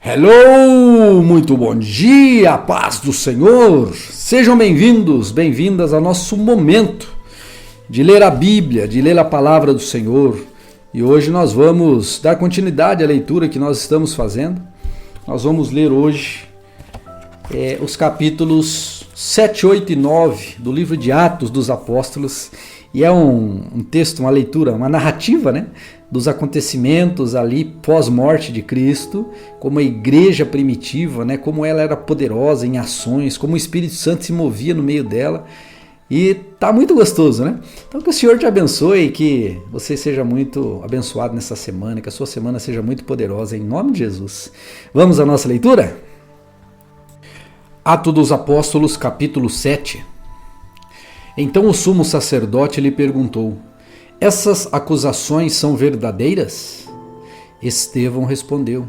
Hello! Muito bom dia, paz do Senhor! Sejam bem-vindos, bem-vindas ao nosso momento de ler a Bíblia, de ler a Palavra do Senhor. E hoje nós vamos dar continuidade à leitura que nós estamos fazendo. Nós vamos ler hoje os capítulos 7, 8 e 9 do livro de Atos dos Apóstolos. E é um texto, uma leitura, uma narrativa, né? Dos acontecimentos ali pós-morte de Cristo, como a igreja primitiva, né? Como ela era poderosa em ações, como o Espírito Santo se movia no meio dela. E tá muito gostoso, né? Então que o Senhor te abençoe, que você seja muito abençoado nessa semana, que a sua semana seja muito poderosa, em nome de Jesus. Vamos à nossa leitura? Atos dos Apóstolos, capítulo 7. Então o sumo sacerdote lhe perguntou: essas acusações são verdadeiras? Estevão respondeu: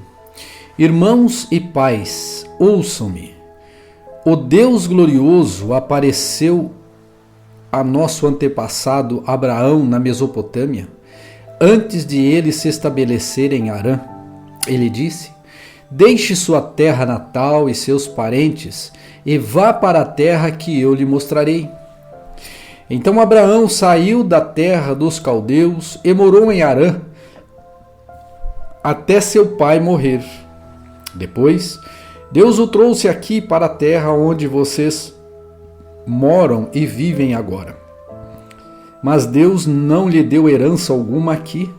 irmãos e pais, ouçam-me. O Deus glorioso apareceu a nosso antepassado Abraão na Mesopotâmia, antes de ele se estabelecer em Harã. Ele disse: deixe sua terra natal e seus parentes e vá para a terra que eu lhe mostrarei. Então Abraão saiu da terra dos caldeus e morou em Harã até seu pai morrer. Depois, Deus o trouxe aqui para a terra onde vocês moram e vivem agora. Mas Deus não lhe deu herança alguma aqui,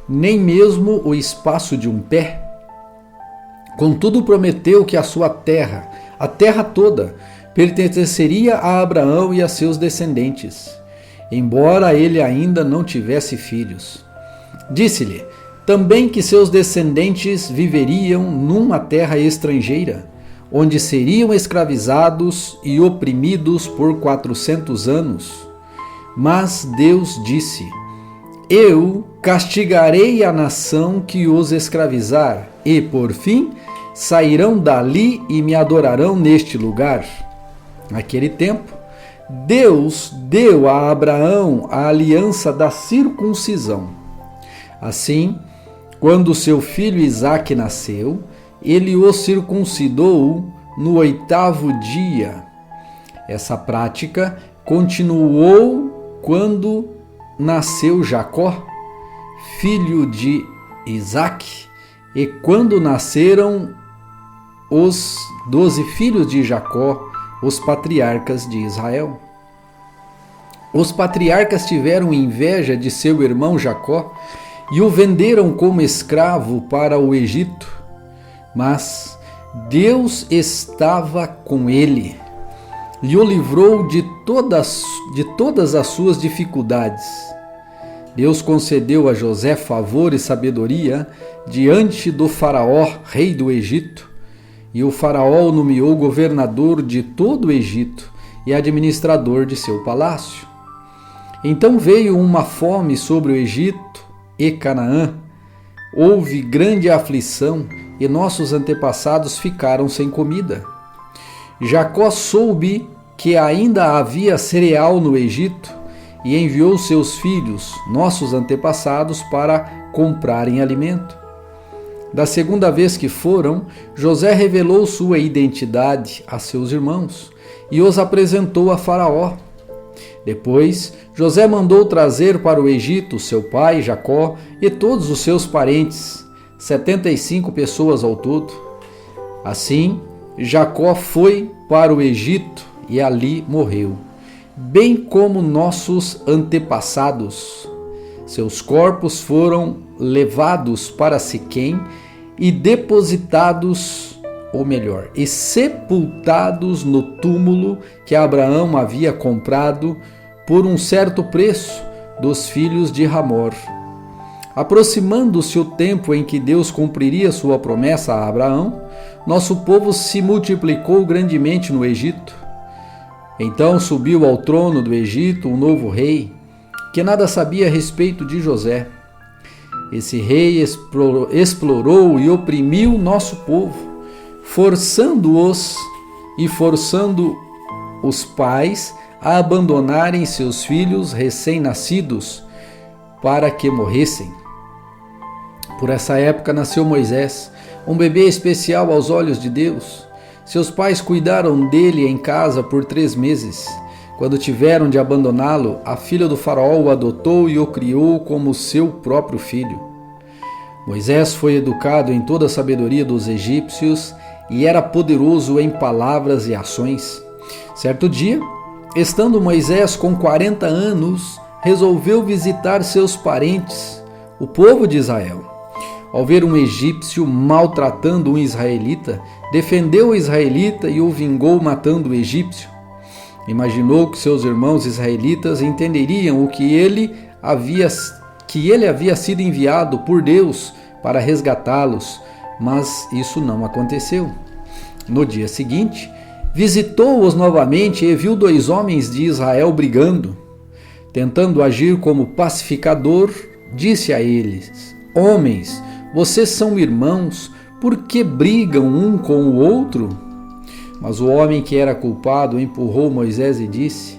nem mesmo o espaço de um pé. Contudo, prometeu que a sua terra, a terra toda, pertenceria a Abraão e a seus descendentes, embora ele ainda não tivesse filhos. Disse-lhe também que seus descendentes viveriam numa terra estrangeira, onde seriam escravizados e oprimidos por 400 anos. Mas Deus disse: eu castigarei a nação que os escravizar, e por fim sairão dali e me adorarão neste lugar. Naquele tempo, Deus deu a Abraão a aliança da circuncisão. Assim, quando seu filho Isaque nasceu, ele o circuncidou no 8º dia. Essa prática continuou quando nasceu Jacó, filho de Isaque, e quando nasceram os 12 filhos de Jacó, os patriarcas de Israel. Os patriarcas tiveram inveja de seu irmão Jacó e o venderam como escravo para o Egito. Mas Deus estava com ele e o livrou de todas as suas dificuldades. Deus concedeu a José favor e sabedoria diante do faraó, rei do Egito, e o faraó o nomeou governador de todo o Egito e administrador de seu palácio. Então veio uma fome sobre o Egito e Canaã. Houve grande aflição e nossos antepassados ficaram sem comida. Jacó soube que ainda havia cereal no Egito e enviou seus filhos, nossos antepassados, para comprarem alimento. Da segunda vez que foram, José revelou sua identidade a seus irmãos e os apresentou a Faraó. Depois, José mandou trazer para o Egito seu pai Jacó e todos os seus parentes, 75 pessoas ao todo. Assim, Jacó foi para o Egito e ali morreu, bem como nossos antepassados. Seus corpos foram levados para Siquém e depositados, ou melhor, e sepultados no túmulo que Abraão havia comprado por um certo preço dos filhos de Hamor. Aproximando-se o tempo em que Deus cumpriria sua promessa a Abraão, nosso povo se multiplicou grandemente no Egito. Então subiu ao trono do Egito um novo rei, que nada sabia a respeito de José. Esse rei explorou e oprimiu nosso povo, forçando-os e forçando os pais a abandonarem seus filhos recém-nascidos para que morressem. Por essa época nasceu Moisés, um bebê especial aos olhos de Deus. Seus pais cuidaram dele em casa por 3 meses. Quando tiveram de abandoná-lo, a filha do faraó o adotou e o criou como seu próprio filho. Moisés foi educado em toda a sabedoria dos egípcios e era poderoso em palavras e ações. Certo dia, estando Moisés com 40 anos, resolveu visitar seus parentes, o povo de Israel. Ao ver um egípcio maltratando um israelita, defendeu o israelita e o vingou matando o egípcio. Imaginou que seus irmãos israelitas entenderiam que ele havia sido enviado por Deus para resgatá-los, mas isso não aconteceu. No dia seguinte, visitou-os novamente e viu 2 homens de Israel brigando. Tentando agir como pacificador, disse a eles: Homens, vocês são irmãos, por que brigam um com o outro? Mas o homem que era culpado empurrou Moisés e disse: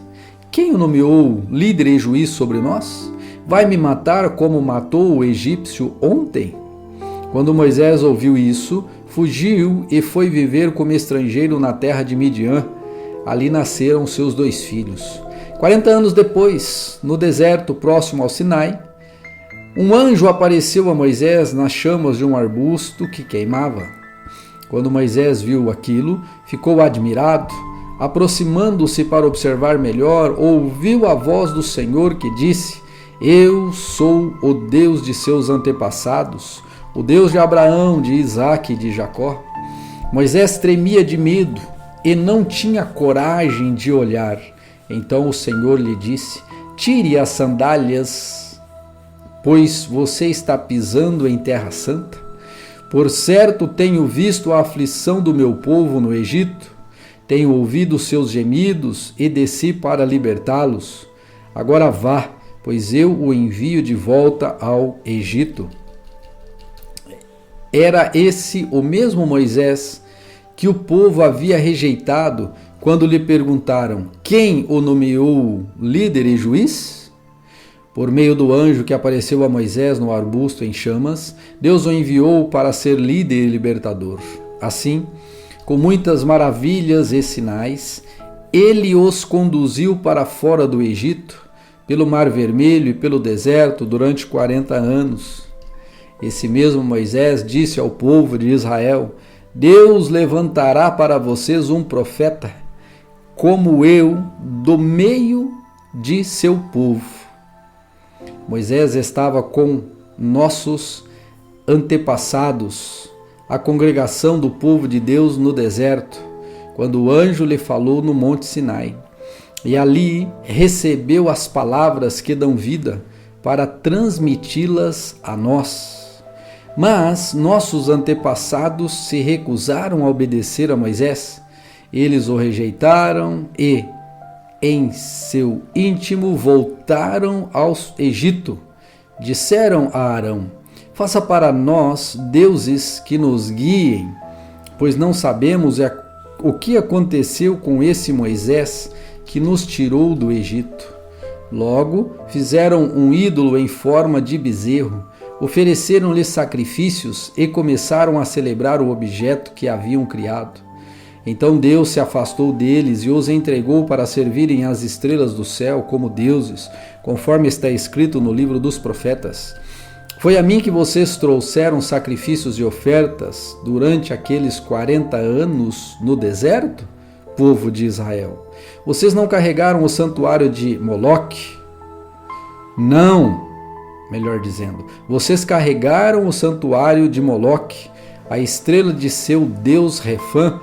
Quem o nomeou líder e juiz sobre nós? Vai me matar como matou o egípcio ontem? Quando Moisés ouviu isso, fugiu e foi viver como estrangeiro na terra de Midian. Ali nasceram seus 2 filhos. 40 anos depois, no deserto próximo ao Sinai, um anjo apareceu a Moisés nas chamas de um arbusto que queimava. Quando Moisés viu aquilo, ficou admirado. Aproximando-se para observar melhor, ouviu a voz do Senhor que disse: Eu sou o Deus de seus antepassados, o Deus de Abraão, de Isaque e de Jacó. Moisés tremia de medo e não tinha coragem de olhar. Então o Senhor lhe disse: Tire as sandálias, pois você está pisando em terra santa. Por certo tenho visto a aflição do meu povo no Egito, tenho ouvido seus gemidos e desci para libertá-los. Agora vá, pois eu o envio de volta ao Egito. Era esse o mesmo Moisés que o povo havia rejeitado quando lhe perguntaram: Quem o nomeou líder e juiz? Por meio do anjo que apareceu a Moisés no arbusto em chamas, Deus o enviou para ser líder e libertador. Assim, com muitas maravilhas e sinais, ele os conduziu para fora do Egito, pelo Mar Vermelho e pelo deserto durante 40 anos. Esse mesmo Moisés disse ao povo de Israel: Deus levantará para vocês um profeta, como eu, do meio de seu povo. Moisés estava com nossos antepassados, a congregação do povo de Deus no deserto, quando o anjo lhe falou no Monte Sinai. E ali recebeu as palavras que dão vida para transmiti-las a nós. Mas nossos antepassados se recusaram a obedecer a Moisés. Eles o rejeitaram e, em seu íntimo, voltaram ao Egito. Disseram a Arão: Faça para nós deuses que nos guiem, pois não sabemos o que aconteceu com esse Moisés que nos tirou do Egito. Logo, fizeram um ídolo em forma de bezerro, ofereceram-lhe sacrifícios e começaram a celebrar o objeto que haviam criado. Então Deus se afastou deles e os entregou para servirem as estrelas do céu como deuses, conforme está escrito no livro dos profetas. Foi a mim que vocês trouxeram sacrifícios e ofertas durante aqueles 40 anos no deserto, povo de Israel. Vocês não carregaram o santuário de Moloque? Não, melhor dizendo, vocês carregaram o santuário de Moloque, a estrela de seu deus Refã,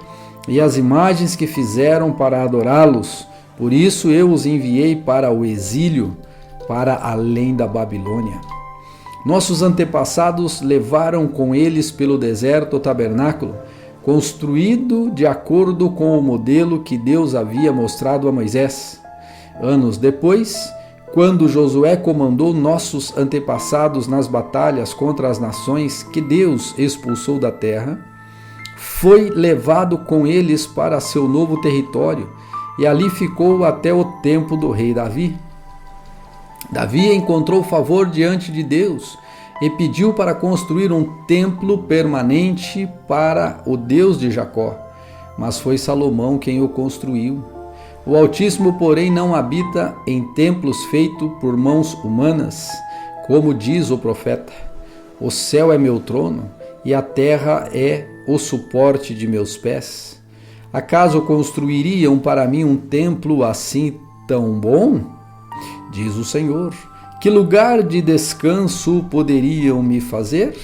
e as imagens que fizeram para adorá-los. Por isso eu os enviei para o exílio, para além da Babilônia. Nossos antepassados levaram com eles pelo deserto o tabernáculo, construído de acordo com o modelo que Deus havia mostrado a Moisés. Anos depois, quando Josué comandou nossos antepassados nas batalhas contra as nações que Deus expulsou da terra, foi levado com eles para seu novo território e ali ficou até o tempo do rei Davi. Davi encontrou favor diante de Deus e pediu para construir um templo permanente para o Deus de Jacó. Mas foi Salomão quem o construiu. O Altíssimo, porém, não habita em templos feitos por mãos humanas, como diz o profeta: o céu é meu trono e a terra é o suporte de meus pés. Acaso construiriam para mim um templo assim tão bom? Diz o Senhor. Que lugar de descanso poderiam me fazer?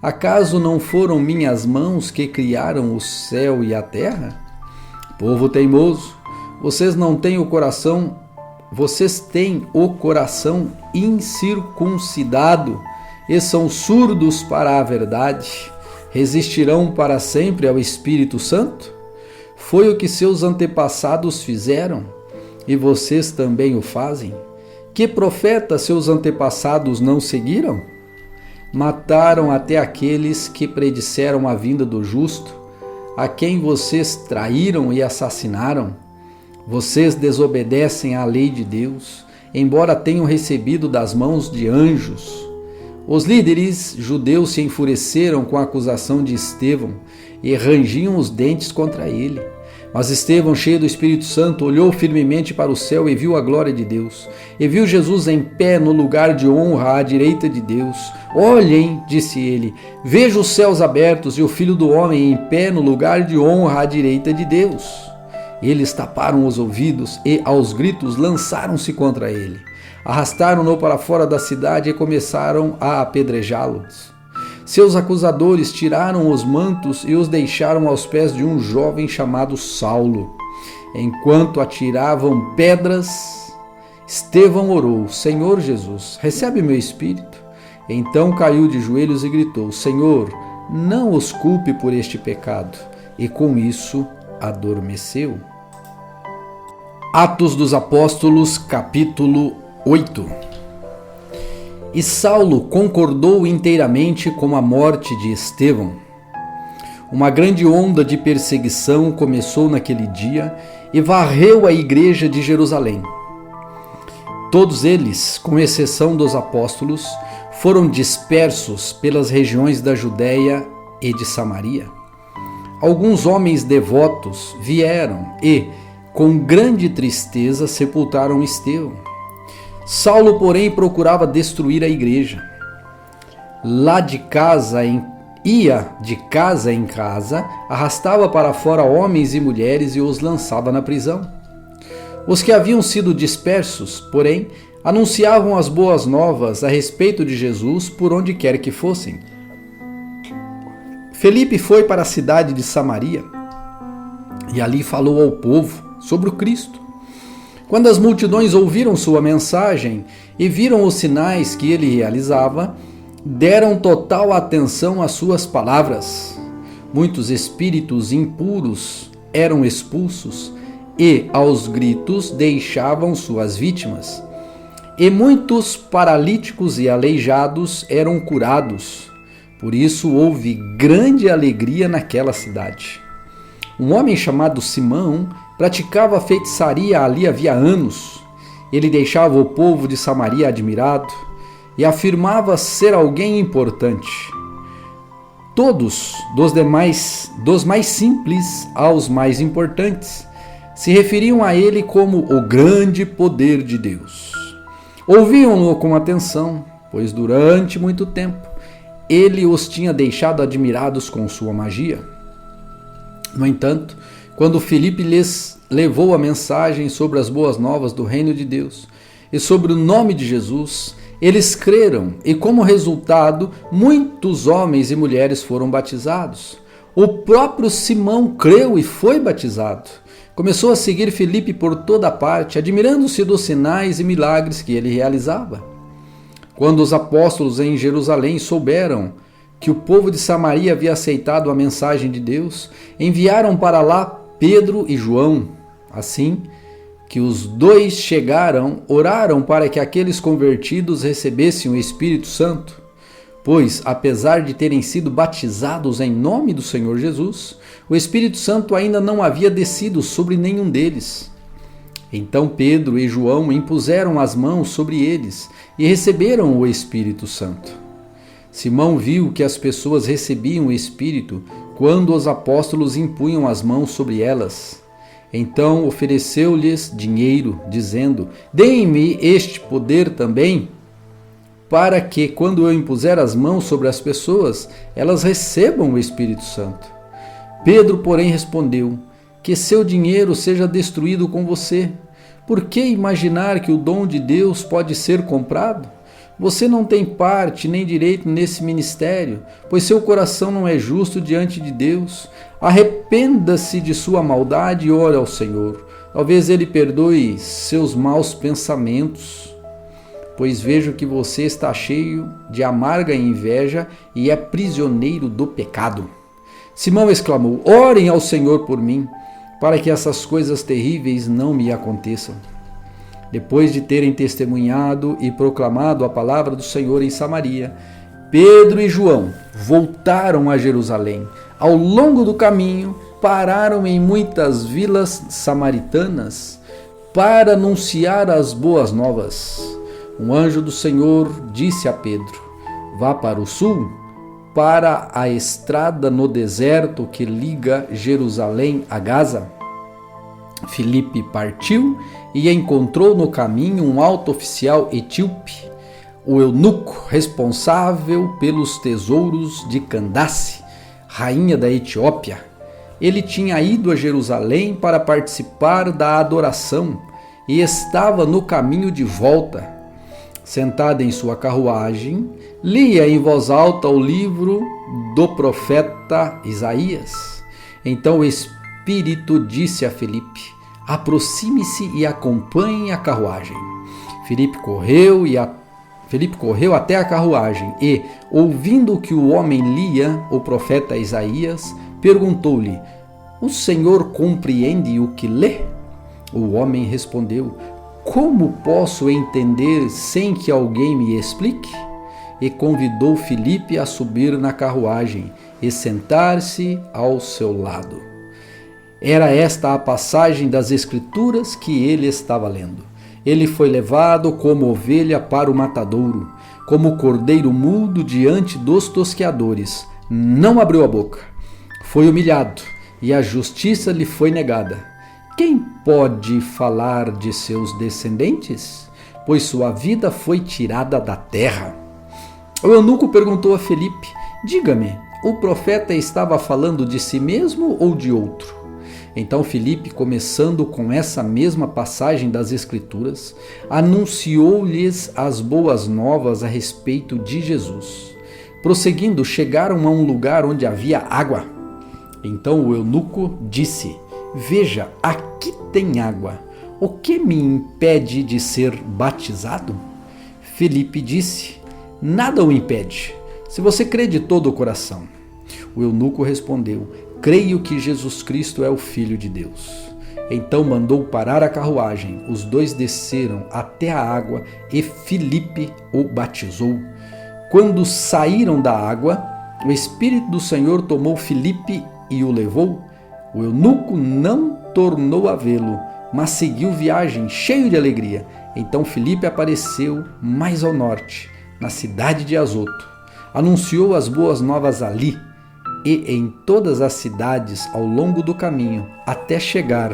Acaso não foram minhas mãos que criaram o céu e a terra? Povo teimoso, vocês têm o coração incircuncidado e são surdos para a verdade. Resistirão para sempre ao Espírito Santo? Foi o que seus antepassados fizeram, e vocês também o fazem. Que profeta seus antepassados não seguiram? Mataram até aqueles que predisseram a vinda do justo, a quem vocês traíram e assassinaram. Vocês desobedecem à lei de Deus, embora tenham recebido das mãos de anjos. Os líderes judeus se enfureceram com a acusação de Estevão e rangiam os dentes contra ele. Mas Estevão, cheio do Espírito Santo, olhou firmemente para o céu e viu a glória de Deus. E viu Jesus em pé no lugar de honra à direita de Deus. Olhem, disse ele, vejo os céus abertos e o Filho do Homem em pé no lugar de honra à direita de Deus. Eles taparam os ouvidos e, aos gritos, lançaram-se contra ele. Arrastaram-no para fora da cidade e começaram a apedrejá-los. Seus acusadores tiraram os mantos e os deixaram aos pés de um jovem chamado Saulo. Enquanto atiravam pedras, Estevão orou: Senhor Jesus, recebe meu espírito. Então caiu de joelhos e gritou: Senhor, não os culpe por este pecado. E com isso adormeceu. Atos dos Apóstolos, capítulo 8. E Saulo concordou inteiramente com a morte de Estevão. Uma grande onda de perseguição começou naquele dia e varreu a igreja de Jerusalém. Todos eles, com exceção dos apóstolos, foram dispersos pelas regiões da Judéia e de Samaria. Alguns homens devotos vieram e, com grande tristeza, sepultaram Estevão. Saulo, porém, procurava destruir a igreja. Ia de casa em casa, arrastava para fora homens e mulheres e os lançava na prisão. Os que haviam sido dispersos, porém, anunciavam as boas novas a respeito de Jesus por onde quer que fossem. Felipe foi para a cidade de Samaria e ali falou ao povo sobre o Cristo. Quando as multidões ouviram sua mensagem e viram os sinais que ele realizava, deram total atenção às suas palavras. Muitos espíritos impuros eram expulsos e, aos gritos, deixavam suas vítimas. E muitos paralíticos e aleijados eram curados. Por isso houve grande alegria naquela cidade. Um homem chamado Simão praticava feitiçaria ali havia anos. Ele deixava o povo de Samaria admirado e afirmava ser alguém importante. Todos, dos mais simples aos mais importantes, se referiam a ele como o grande poder de Deus. Ouviam-no com atenção, pois durante muito tempo ele os tinha deixado admirados com sua magia. No entanto, quando Filipe lhes levou a mensagem sobre as boas novas do reino de Deus e sobre o nome de Jesus, eles creram e, como resultado, muitos homens e mulheres foram batizados. O próprio Simão creu e foi batizado. Começou a seguir Filipe por toda parte, admirando-se dos sinais e milagres que ele realizava. Quando os apóstolos em Jerusalém souberam que o povo de Samaria havia aceitado a mensagem de Deus, enviaram para lá Pedro e João. Assim que os dois chegaram, oraram para que aqueles convertidos recebessem o Espírito Santo, pois, apesar de terem sido batizados em nome do Senhor Jesus, o Espírito Santo ainda não havia descido sobre nenhum deles. Então Pedro e João impuseram as mãos sobre eles e receberam o Espírito Santo. Simão viu que as pessoas recebiam o Espírito quando os apóstolos impunham as mãos sobre elas. Então ofereceu-lhes dinheiro, dizendo: deem-me este poder também, para que, quando eu impuser as mãos sobre as pessoas, elas recebam o Espírito Santo. Pedro, porém, respondeu: que seu dinheiro seja destruído com você. Por que imaginar que o dom de Deus pode ser comprado? Você não tem parte nem direito nesse ministério, pois seu coração não é justo diante de Deus. Arrependa-se de sua maldade e ore ao Senhor. Talvez Ele perdoe seus maus pensamentos, pois vejo que você está cheio de amarga inveja e é prisioneiro do pecado. Simão exclamou: orem ao Senhor por mim, para que essas coisas terríveis não me aconteçam. Depois de terem testemunhado e proclamado a palavra do Senhor em Samaria, Pedro e João voltaram a Jerusalém. Ao longo do caminho, pararam em muitas vilas samaritanas para anunciar as boas novas. Um anjo do Senhor disse a Pedro: vá para o sul, para a estrada no deserto que liga Jerusalém a Gaza. Filipe partiu e encontrou no caminho um alto oficial etíope, o eunuco responsável pelos tesouros de Candace, rainha da Etiópia. Ele tinha ido a Jerusalém para participar da adoração e estava no caminho de volta. Sentada em sua carruagem, lia em voz alta o livro do profeta Isaías. Então o Espírito disse a Filipe: aproxime-se e acompanhe a carruagem. Filipe correu até a carruagem e, ouvindo que o homem lia o profeta Isaías, perguntou-lhe: o Senhor compreende o que lê? O homem respondeu: como posso entender sem que alguém me explique? E convidou Filipe a subir na carruagem e sentar-se ao seu lado. Era esta a passagem das Escrituras que ele estava lendo. Ele foi levado como ovelha para o matadouro, como cordeiro mudo diante dos tosqueadores. Não abriu a boca. Foi humilhado e a justiça lhe foi negada. Quem pode falar de seus descendentes? Pois sua vida foi tirada da terra. O eunuco perguntou a Filipe: diga-me, o profeta estava falando de si mesmo ou de outro? Então Filipe, começando com essa mesma passagem das Escrituras, anunciou-lhes as boas novas a respeito de Jesus. Prosseguindo, chegaram a um lugar onde havia água. Então o eunuco disse: veja, aqui tem água. O que me impede de ser batizado? Filipe disse: nada o impede, se você crê de todo o coração. O eunuco respondeu: creio que Jesus Cristo é o Filho de Deus. Então mandou parar a carruagem. Os dois desceram até a água e Filipe o batizou. Quando saíram da água, o Espírito do Senhor tomou Filipe e o levou. O eunuco não tornou a vê-lo, mas seguiu viagem cheio de alegria. Então Filipe apareceu mais ao norte, na cidade de Azoto. Anunciou as boas novas ali e em todas as cidades ao longo do caminho, até chegar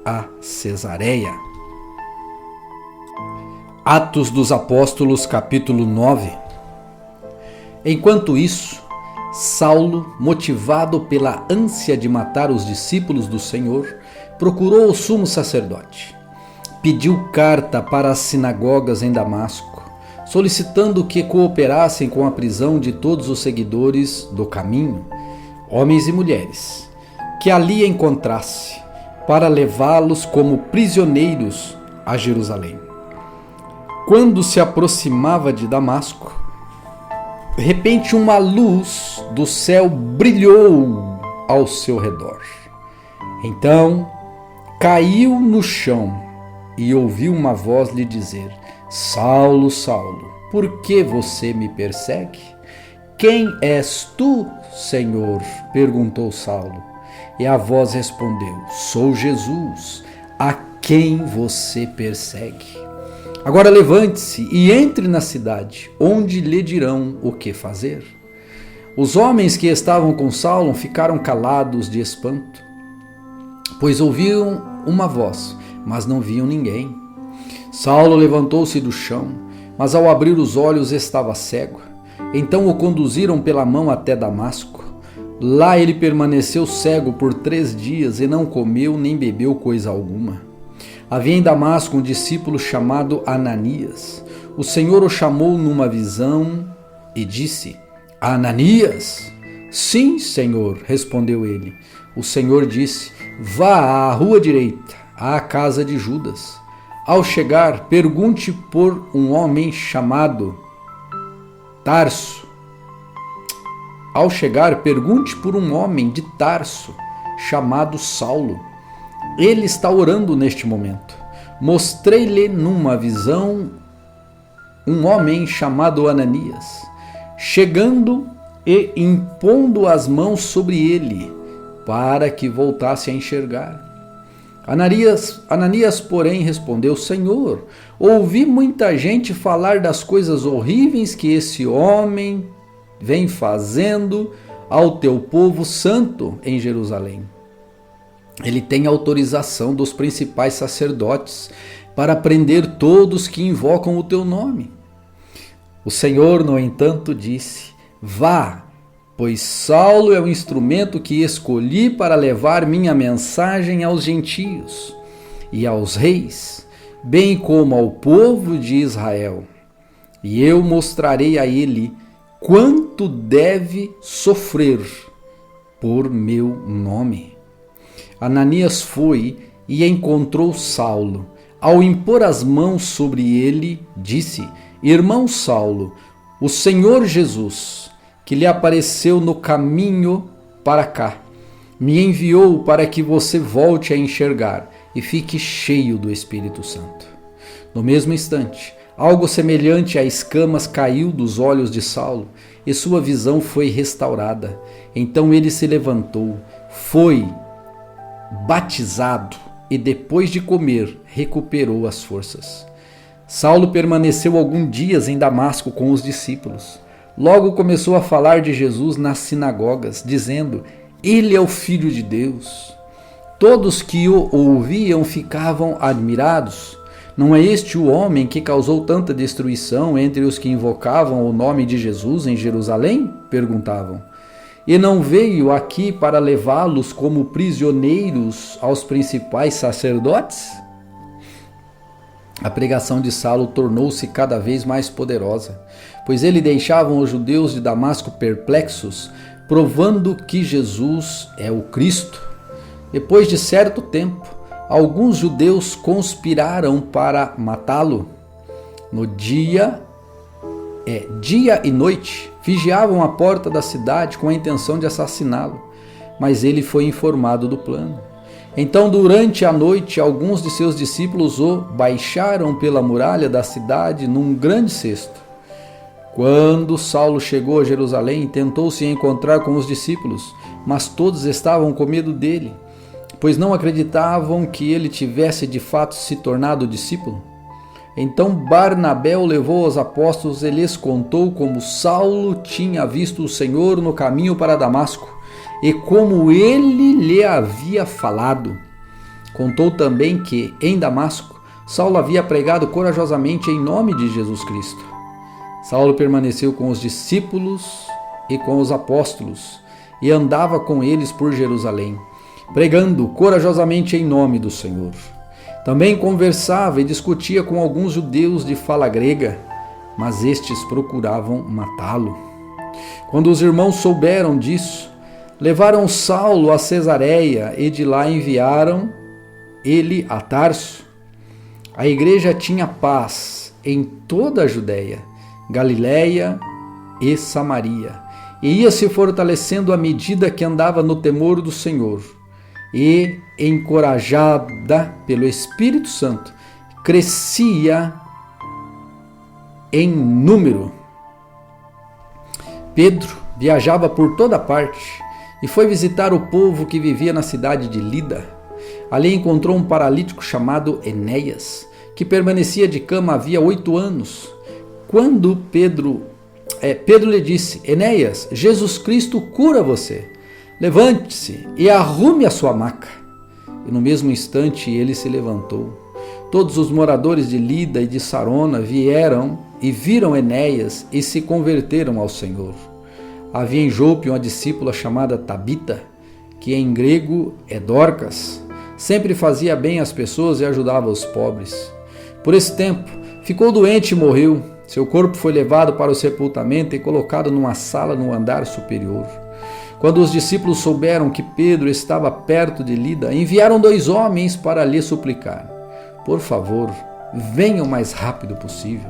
a Cesareia. Atos dos Apóstolos, capítulo 9. Enquanto isso, Saulo, motivado pela ânsia de matar os discípulos do Senhor, procurou o sumo sacerdote. Pediu carta para as sinagogas em Damasco, solicitando que cooperassem com a prisão de todos os seguidores do caminho, homens e mulheres, que ali encontrasse, para levá-los como prisioneiros a Jerusalém. Quando se aproximava de Damasco, de repente uma luz do céu brilhou ao seu redor. Então caiu no chão e ouviu uma voz lhe dizer: Saulo, Saulo, por que você me persegue? Quem és tu, Senhor? Perguntou Saulo. E a voz respondeu: Sou Jesus, a quem você persegue. Agora levante-se e entre na cidade, onde lhe dirão o que fazer. Os homens que estavam com Saulo ficaram calados de espanto, pois ouviam uma voz, mas não viam ninguém. Saulo levantou-se do chão, mas ao abrir os olhos estava cego. Então o conduziram pela mão até Damasco. Lá ele permaneceu cego por 3 dias e não comeu nem bebeu coisa alguma. Havia em Damasco um discípulo chamado Ananias. O Senhor o chamou numa visão e disse: Ananias? Sim, Senhor, respondeu ele. O Senhor disse: Vá à rua direita, à casa de Judas. Ao chegar, pergunte por um homem chamado Tarso. Ao chegar, pergunte por um homem de Tarso, chamado Saulo. Ele está orando neste momento. Mostrei-lhe numa visão um homem chamado Ananias, chegando e impondo as mãos sobre ele, para que voltasse a enxergar. Ananias, porém, respondeu: Senhor, ouvi muita gente falar das coisas horríveis que esse homem vem fazendo ao teu povo santo em Jerusalém. Ele tem autorização dos principais sacerdotes para prender todos que invocam o teu nome. O Senhor, no entanto, disse: Vá, pois Saulo é o instrumento que escolhi para levar minha mensagem aos gentios e aos reis, bem como ao povo de Israel. E eu mostrarei a ele quanto deve sofrer por meu nome. Ananias foi e encontrou Saulo. Ao impor as mãos sobre ele, disse: Irmão Saulo, o Senhor Jesus, que lhe apareceu no caminho para cá, me enviou para que você volte a enxergar e fique cheio do Espírito Santo. No mesmo instante, algo semelhante a escamas caiu dos olhos de Saulo e sua visão foi restaurada. Então ele se levantou, foi batizado e depois de comer recuperou as forças. Saulo permaneceu alguns dias em Damasco com os discípulos. Logo começou a falar de Jesus nas sinagogas, dizendo: Ele é o Filho de Deus. Todos que o ouviam ficavam admirados. Não é este o homem que causou tanta destruição entre os que invocavam o nome de Jesus em Jerusalém? Perguntavam. E não veio aqui para levá-los como prisioneiros aos principais sacerdotes? A pregação de Saulo tornou-se cada vez mais poderosa, pois ele deixava os judeus de Damasco perplexos, provando que Jesus é o Cristo. Depois de certo tempo, alguns judeus conspiraram para matá-lo. No dia e noite, vigiavam a porta da cidade com a intenção de assassiná-lo, mas ele foi informado do plano. Então, durante a noite, alguns de seus discípulos o baixaram pela muralha da cidade num grande cesto. Quando Saulo chegou a Jerusalém, tentou se encontrar com os discípulos, mas todos estavam com medo dele, pois não acreditavam que ele tivesse de fato se tornado discípulo. Então Barnabé o levou aos apóstolos e lhes contou como Saulo tinha visto o Senhor no caminho para Damasco e como ele lhe havia falado. Contou também que, em Damasco, Saulo havia pregado corajosamente em nome de Jesus Cristo. Saulo permaneceu com os discípulos e com os apóstolos e andava com eles por Jerusalém, pregando corajosamente em nome do Senhor. Também conversava e discutia com alguns judeus de fala grega, mas estes procuravam matá-lo. Quando os irmãos souberam disso, levaram Saulo a Cesareia e de lá enviaram ele a Tarso. A igreja tinha paz em toda a Judéia, Galiléia e Samaria, e ia se fortalecendo à medida que andava no temor do Senhor. E, encorajada pelo Espírito Santo, crescia em número. Pedro viajava por toda parte e foi visitar o povo que vivia na cidade de Lida. Ali encontrou um paralítico chamado Enéas, que permanecia de cama havia 8 anos. Quando Pedro lhe disse: Enéas, Jesus Cristo cura você. Levante-se e arrume a sua maca. E no mesmo instante ele se levantou. Todos os moradores de Lida e de Sarona vieram e viram Enéas e se converteram ao Senhor. Havia em Jope uma discípula chamada Tabita, que em grego é Dorcas. Sempre fazia bem às pessoas e ajudava os pobres. Por esse tempo, ficou doente e morreu. Seu corpo foi levado para o sepultamento e colocado numa sala no andar superior. Quando os discípulos souberam que Pedro estava perto de Lida, enviaram 2 homens para lhe suplicar: por favor, venham o mais rápido possível.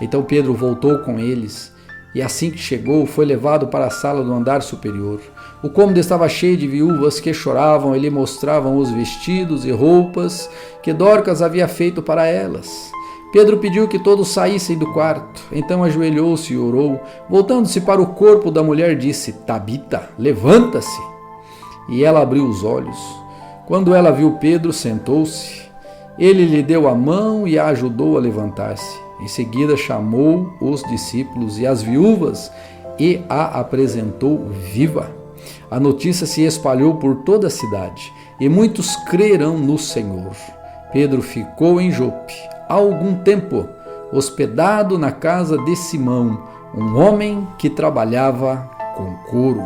Então Pedro voltou com eles e assim que chegou foi levado para a sala do andar superior. O cômodo estava cheio de viúvas que choravam e lhe mostravam os vestidos e roupas que Dorcas havia feito para elas. Pedro pediu que todos saíssem do quarto. Então ajoelhou-se e orou. Voltando-se para o corpo da mulher, disse: Tabita, levanta-se. E ela abriu os olhos. Quando ela viu Pedro, sentou-se. Ele lhe deu a mão e a ajudou a levantar-se. Em seguida chamou os discípulos e as viúvas e a apresentou viva. A notícia se espalhou por toda a cidade e muitos creram no Senhor. Pedro ficou em Jope há algum tempo, hospedado na casa de Simão, um homem que trabalhava com couro.